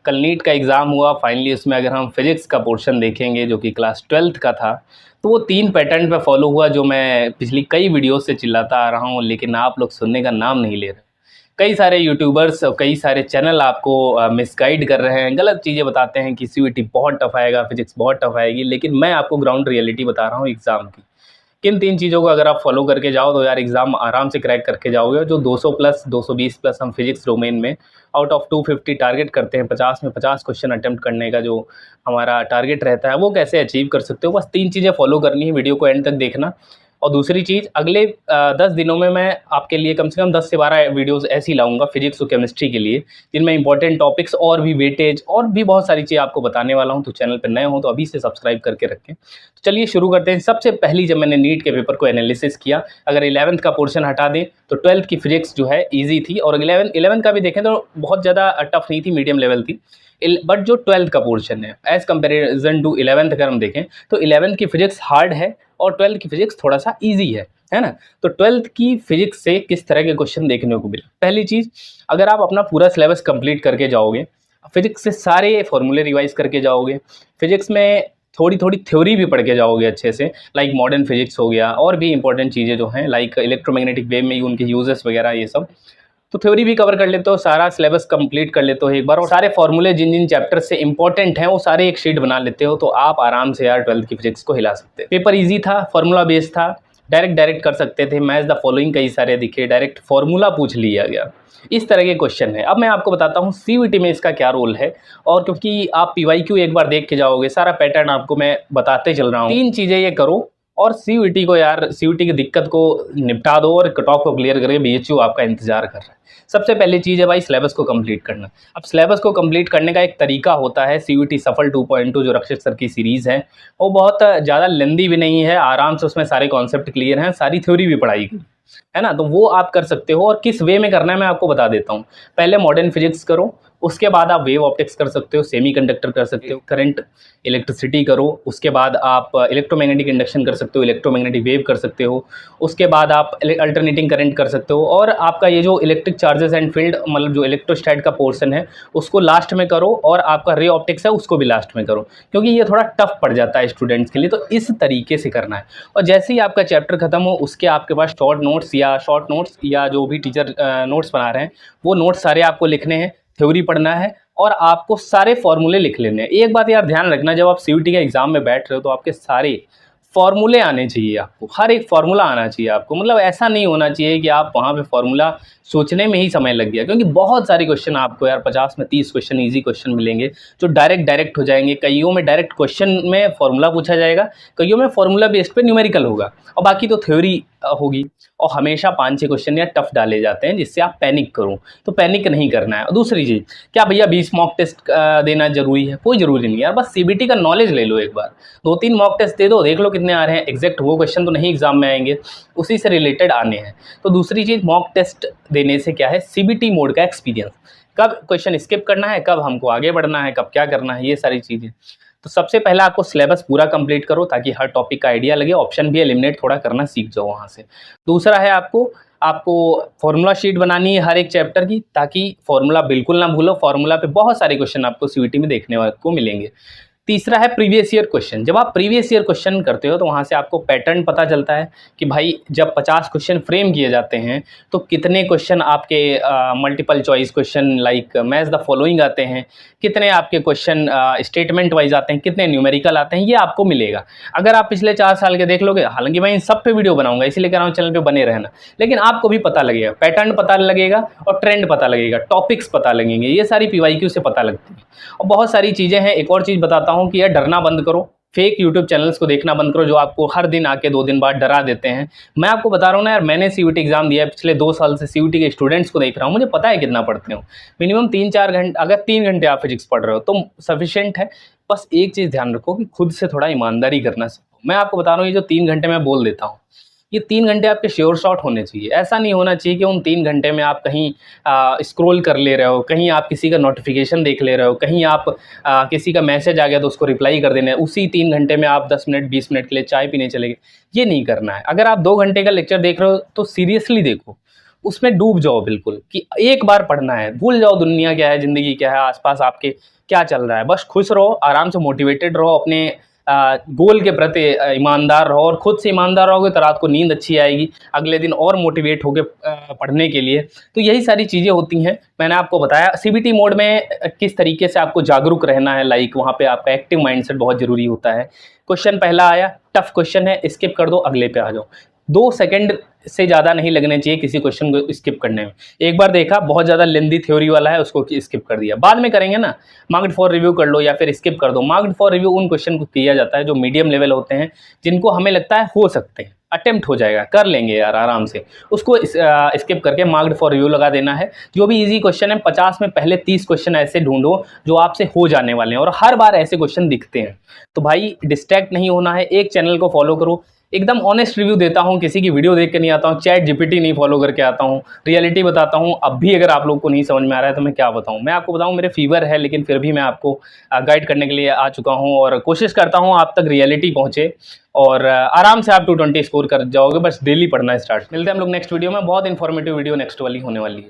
कल नीट का एग्ज़ाम हुआ फाइनली, उसमें अगर हम फिज़िक्स का पोर्शन देखेंगे जो कि क्लास 12th का था, तो वो 3 पैटर्न पे फॉलो हुआ जो मैं पिछली कई वीडियो से चिल्लाता आ रहा हूँ, लेकिन आप लोग सुनने का नाम नहीं ले रहे। कई सारे यूट्यूबर्स और कई सारे चैनल आपको मिसगाइड कर रहे हैं, गलत चीज़ें बताते हैं कि सीयूईटी बहुत टफ आएगा, फिज़िक्स बहुत टफ आएगी, लेकिन मैं आपको ग्राउंड रियलिटी बता रहा हूँ एग्ज़ाम की। किन 3 चीज़ों को अगर आप फॉलो करके जाओ तो यार एग्ज़ाम आराम से क्रैक करके जाओगे। जो 200 प्लस 220 प्लस हम फिज़िक्स डोमेन में आउट ऑफ 250 टारगेट करते हैं, 50 में 50 क्वेश्चन अटेम्प्ट करने का जो हमारा टारगेट रहता है, वो कैसे अचीव कर सकते हो। बस 3 चीज़ें फॉलो करनी है, वीडियो को एंड तक देखना। और दूसरी चीज़, अगले 10 दिनों में मैं आपके लिए कम से कम 10 से 12 वीडियोज़ ऐसी लाऊँगा फिज़िक्स और केमिस्ट्री के लिए, जिनमें इंपॉर्टेंट टॉपिक्स और भी वेटेज और भी बहुत सारी चीज़ें आपको बताने वाला हूँ। तो चैनल पर नए हो तो अभी से सब्सक्राइब करके रखें। तो चलिए शुरू करते हैं। सबसे पहली जब मैंने नीट के पेपर को एनालिसिस किया, अगर 11th का पोर्शन हटा दें तो 12th की फिज़िक्स जो है ईज़ी थी, और 11th का भी देखें तो बहुत ज़्यादा टफ नहीं थी, मीडियम लेवल थी। बट जो 12th का पोर्शन है एज़ कंपेरिजन टू 11th अगर हम देखें तो 11th की फिज़िक्स हार्ड है और 12th की फिज़िक्स थोड़ा सा ईजी है ना। तो 12th की फिज़िक्स से किस तरह के क्वेश्चन देखने को मिले। पहली चीज़, अगर आप अपना पूरा सिलेबस कंप्लीट करके जाओगे, फिज़िक्स से सारे फॉर्मूले रिवाइज करके जाओगे, फिज़िक्स में थोड़ी थोड़ी थ्योरी भी पढ़ के जाओगे अच्छे से, लाइक मॉडर्न फिज़िक्स हो गया और भी इंपॉर्टेंट चीज़ें जो हैं लाइक इलेक्ट्रोमैग्नेटिक वेव में उनके यूजेस वगैरह ये सब, तो थ्योरी भी कवर कर लेते हो, सारा सिलेबस कंप्लीट कर लेते हो एक बार, और सारे फॉर्मूले जिन जिन चैप्टर से इंपॉर्टेंट हैं वो सारे एक शीट बना लेते हो, तो आप आराम से यार 12th की फिज़िक्स को हिला सकते हैं। पेपर ईजी था, फॉर्मूला बेस्ड था, डायरेक्ट कर सकते थे। मैच द फॉलोइंग कई सारे दिखे, डायरेक्ट फॉर्मूला पूछ लिया गया, इस तरह के क्वेश्चन है। अब मैं आपको बताता हूँ सीयूईटी में इसका क्या रोल है, और क्योंकि आप पीवाईक्यू एक बार देख के जाओगे, सारा पैटर्न आपको मैं बताते चल रहा हूँ। 3 चीज़ें ये करो और सीयूईटी को यार, सीयूईटी की दिक्कत को निपटा दो और कट ऑफ को क्लियर करके बीएचयू आपका इंतजार कर रहा है। सबसे पहली चीज़ है भाई सिलेबस को कंप्लीट करना। अब सिलेबस को कंप्लीट करने का एक तरीका होता है, सीयूईटी सफल 2.2 जो रक्षित सर की सीरीज़ है, वो बहुत ज़्यादा लेंदी भी नहीं है, आराम से उसमें सारे कॉन्सेप्ट क्लियर हैं, सारी थ्योरी भी पढ़ाई गई है ना। तो वो आप कर सकते हो, और किस वे में करना है मैं आपको बता देता हूँ। पहले मॉडर्न फिजिक्स करो, उसके बाद आप वेव ऑप्टिक्स कर सकते हो, सेमीकंडक्टर कर सकते हो, करंट इलेक्ट्रिसिटी करो, उसके बाद आप इलेक्ट्रोमैग्नेटिक इंडक्शन कर सकते हो, इलेक्ट्रोमैग्नेटिक वेव कर सकते हो, उसके बाद आप अल्टरनेटिंग करंट कर सकते हो, और आपका ये जो इलेक्ट्रिक चार्जेस एंड फील्ड मतलब जो इलेक्ट्रोस्टैट का पोर्शन है उसको लास्ट में करो, और आपका रे ऑप्टिक्स है उसको भी लास्ट में करो, क्योंकि ये थोड़ा टफ पड़ जाता है स्टूडेंट्स के लिए। तो इस तरीके से करना है, और जैसे ही आपका चैप्टर खत्म हो उसके आपके पास शॉर्ट नोट्स या जो भी टीचर नोट्स बना रहे हैं वो नोट्स सारे आपको लिखने हैं, थ्योरी पढ़ना है, और आपको सारे फॉर्मूले लिख लेने हैं। एक बात यार ध्यान रखना, जब आप सीयूईटी के एग्जाम में बैठ रहे हो तो आपके सारे फॉर्मूले आने चाहिए, आपको हर एक फॉर्मूला आना चाहिए आपको। मतलब ऐसा नहीं होना चाहिए कि आप वहाँ पे फॉर्मूला सोचने में ही समय लग गया, क्योंकि बहुत सारे क्वेश्चन आपको यार 50 में 30 क्वेश्चन ईजी क्वेश्चन मिलेंगे जो डायरेक्ट हो जाएंगे। कईयों में डायरेक्ट क्वेश्चन में फॉर्मूला पूछा जाएगा, कईयों में फॉर्मूला बेस्ड पे न्यूमेरिकल होगा, और बाकी तो थ्योरी होगी। और हमेशा 5-6 क्वेश्चन या टफ डाले जाते हैं जिससे आप पैनिक करो, तो पैनिक नहीं करना है। और दूसरी चीज़, क्या भैया 20 मॉक टेस्ट देना जरूरी है? कोई ज़रूरी नहीं यार, बस सीबीटी का नॉलेज ले लो एक बार, 2-3 मॉक टेस्ट दे दो, देख लो कितने आ रहे हैं। एग्जैक्ट वो क्वेश्चन तो नहीं एग्जाम में आएंगे, उसी से रिलेटेड आने हैं। तो दूसरी चीज़, मॉक टेस्ट देने से क्या है, सीबीटी मोड का एक्सपीरियंस, कब क्वेश्चन स्किप करना है, कब हमको आगे बढ़ना है, कब क्या करना है, ये सारी चीज़ें। तो सबसे पहला आपको सिलेबस पूरा कंप्लीट करो ताकि हर टॉपिक का आइडिया लगे, ऑप्शन भी एलिमिनेट थोड़ा करना सीख जाओ वहाँ से। दूसरा है आपको फॉर्मूला शीट बनानी है हर एक चैप्टर की, ताकि फॉर्मूला बिल्कुल ना भूलो। फॉर्मूला पे बहुत सारे क्वेश्चन आपको सीयूईटी में देखने को मिलेंगे। तीसरा है प्रीवियस ईयर क्वेश्चन। जब आप प्रीवियस ईयर क्वेश्चन करते हो तो वहाँ से आपको पैटर्न पता चलता है कि भाई जब 50 क्वेश्चन फ्रेम किए जाते हैं तो कितने क्वेश्चन आपके multiple choice question like match the following आते हैं, कितने आपके क्वेश्चन स्टेटमेंट वाइज आते हैं, कितने न्यूमेरिकल आते हैं, ये आपको मिलेगा। अगर आप पिछले 4 साल के देख लोगे, हालांकि मैं इन सब पे वीडियो बनाऊंगा इसलिए कह रहा हूँ चैनल पे बने रहना, लेकिन आपको भी पता लगेगा, पैटर्न पता लगेगा और ट्रेंड पता लगेगा, टॉपिक्स पता लगेंगे, ये सारी पीवाईक्यू से पता लगती है। और बहुत सारी चीज़ें हैं। एक और चीज़ बताता हूँ कि यार डरना बंद करो, फेक यूट्यूब चैनल्स को देखना बंद करो जो आपको हर दिन आके 2 दिन बाद डरा देते हैं। मैं आपको बता रहा हूँ ना यार, मैंने सीयूईटी एग्जाम दिया है, पिछले 2 साल से सीयूईटी के स्टूडेंट्स को देख रहा हूँ, मुझे पता है कितना पढ़ते हो। मिनिमम 3-4 घंटे, अगर 3 घंटे आप फिजिक्स पढ़ रहे हो तो सफिशिएंट है। बस एक चीज़ ध्यान रखो कि खुद से थोड़ा ईमानदारी करना सीखो। मैं आपको बता रहा हूँ, ये जो 3 घंटे मैं बोल देता हूँ, ये 3 घंटे आपके श्योर शॉट होने चाहिए। ऐसा नहीं होना चाहिए कि उन 3 घंटे में आप कहीं स्क्रॉल कर ले रहे हो, कहीं आप किसी का नोटिफिकेशन देख ले रहे हो, कहीं आप किसी का मैसेज आ गया तो उसको रिप्लाई कर देना है, उसी 3 घंटे में आप 10 मिनट 20 मिनट के लिए चाय पीने चले गए। ये नहीं करना है। अगर आप 2 घंटे का लेक्चर देख रहे हो तो सीरियसली देखो, उसमें डूब जाओ बिल्कुल, कि एक बार पढ़ना है, भूल जाओ दुनिया क्या है, ज़िंदगी क्या है, आसपास आपके क्या चल रहा है, बस खुश रहो, आराम से मोटिवेटेड रहो, अपने गोल के प्रति ईमानदार रहो, और खुद से ईमानदार रहोगे तो रात को नींद अच्छी आएगी, अगले दिन और मोटिवेट होके पढ़ने के लिए। तो यही सारी चीज़ें होती हैं। मैंने आपको बताया सीबीटी मोड में किस तरीके से आपको जागरूक रहना है, लाइक वहाँ पे आपका एक्टिव माइंडसेट बहुत ज़रूरी होता है। क्वेश्चन पहला आया, टफ क्वेश्चन है, स्किप कर दो, अगले पे आ जाओ। 2 सेकंड से ज़्यादा नहीं लगने चाहिए किसी क्वेश्चन को स्किप करने में। एक बार देखा बहुत ज़्यादा लेंदी थ्योरी वाला है, उसको स्किप कर दिया, बाद में करेंगे ना, मार्क्ड फॉर रिव्यू कर लो या फिर स्किप कर दो। मार्क्ड फॉर रिव्यू उन क्वेश्चन को किया जाता है जो मीडियम लेवल होते हैं, जिनको हमें लगता है हो सकते हैं, अटेम्प्ट हो जाएगा, कर लेंगे यार आराम से, उसको स्किप करके मार्क्ड फॉर रिव्यू लगा देना है। जो भी इजी क्वेश्चन है 50 में पहले 30 क्वेश्चन ऐसे ढूंढो जो आपसे हो जाने वाले हैं, और हर बार ऐसे क्वेश्चन दिखते हैं। तो भाई डिस्ट्रैक्ट नहीं होना है, एक चैनल को फॉलो करो, एकदम ऑनेस्ट रिव्यू देता हूँ, किसी की वीडियो देख के नहीं आता हूँ, चैट जीपीटी नहीं फॉलो करके आता हूँ, रियलिटी बताता हूँ। अब भी अगर आप लोग को नहीं समझ में आ रहा है तो मैं क्या बताऊँ, मैं आपको बताऊँ, मेरे फीवर है लेकिन फिर भी मैं आपको गाइड करने के लिए आ चुका हूँ, और कोशिश करता हूँ आप तक रियलिटी पहुँचे, और आराम से आप 220 स्कोर कर जाओगे। बस डेली पढ़ना स्टार्ट। मिलते हैं हम लोग नेक्स्ट वीडियो में, बहुत इंफॉर्मेटिव वीडियो नेक्स्ट वाली होने वाली है।